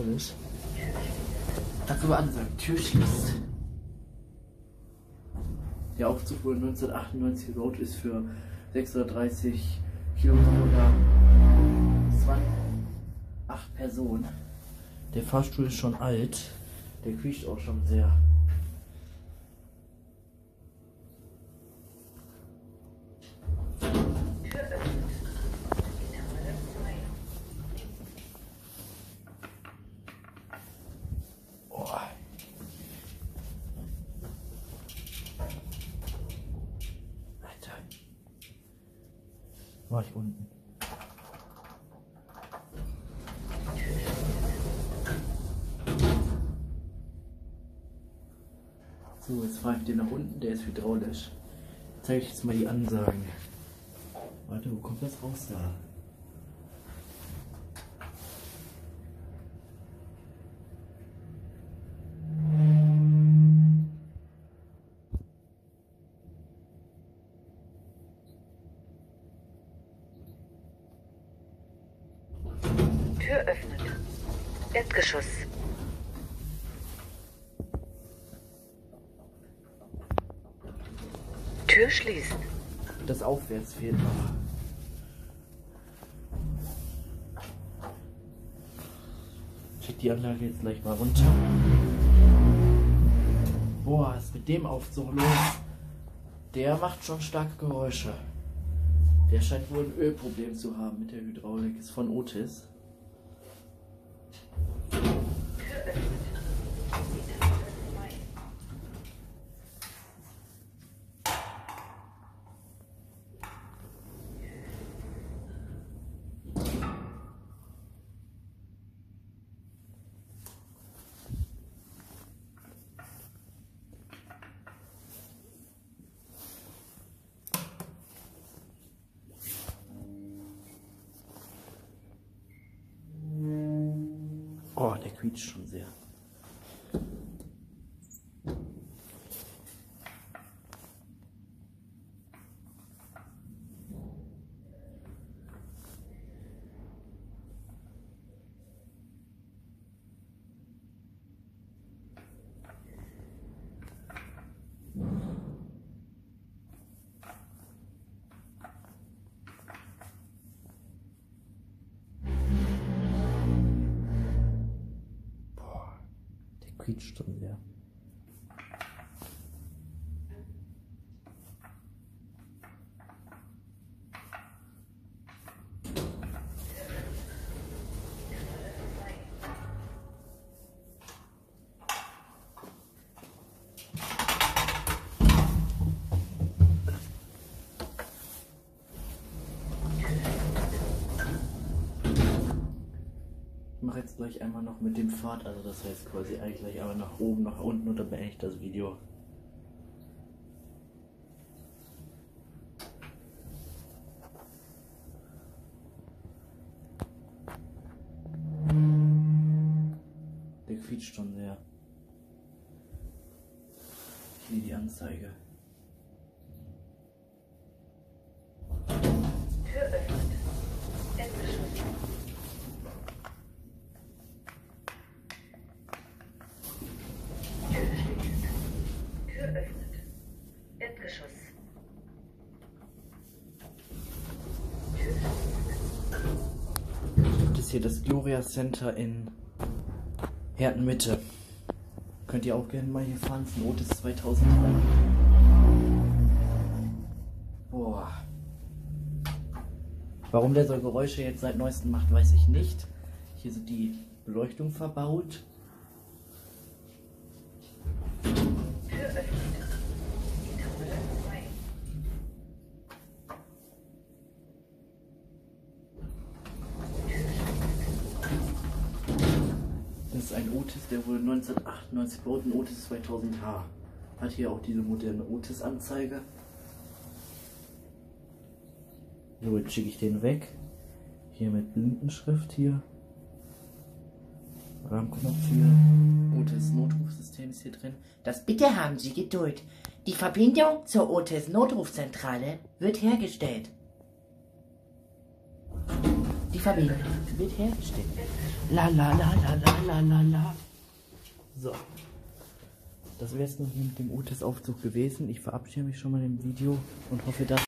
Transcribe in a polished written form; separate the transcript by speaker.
Speaker 1: hydraulisch. Kannst du mal ansagen, Tür schließt. Der Aufzug wurde 1998 gebaut, ist für 630 Kilometer oder 8 Personen. Der Fahrstuhl ist schon alt, der quietscht auch schon sehr. War ich unten. So, jetzt fahre ich den nach unten, der ist hydraulisch. Zeige ich jetzt mal die Ansagen. Warte, wo kommt das raus da?
Speaker 2: Tür öffnet. Erdgeschoss. Tür schließt.
Speaker 1: Das Aufwärts fehlt noch. Check die Anlage jetzt gleich mal runter. Boah, was ist mit dem Aufzug los? Der macht schon starke Geräusche. Der scheint wohl ein Ölproblem zu haben mit der Hydraulik. Ist von Otis. Oh, der quietscht schon sehr. Quietscht schon sehr. Ich mache jetzt gleich einmal noch mit dem Pfad, also das heißt quasi eigentlich gleich einmal nach oben, nach unten und dann beende ich das Video. Der quietscht schon sehr. Hier die Anzeige.
Speaker 2: Tür öffnet. Erdgeschoss. Tür öffnet. Erdgeschoss.
Speaker 1: Das ist hier das Gloria Center in Hertenmitte. Könnt ihr auch gerne mal hier fahren. Das ist ein Otis 2003. Boah. Warum der so Geräusche jetzt seit neuestem macht, weiß ich nicht. Hier sind die Beleuchtung verbaut.
Speaker 2: Tür öffnet. Gitarre frei.
Speaker 1: Das ist ein Otis, der wurde 1998 gebaut, ein Otis 2000H. Hat hier auch diese moderne Otis-Anzeige. So, jetzt schicke ich den weg. Hier mit Blindenschrift hier. Rahmenknopf hier. Otis Notrufsystem ist hier drin.
Speaker 3: Das Bitte haben Sie Geduld. Die Verbindung zur Otis Notrufzentrale wird hergestellt. Die Verbindung.
Speaker 1: Wird hergestellt. La la la la la la la la. So. Das wäre es noch mit dem Otis-Aufzug gewesen. Ich verabschiede mich schon mal im Video und hoffe, dass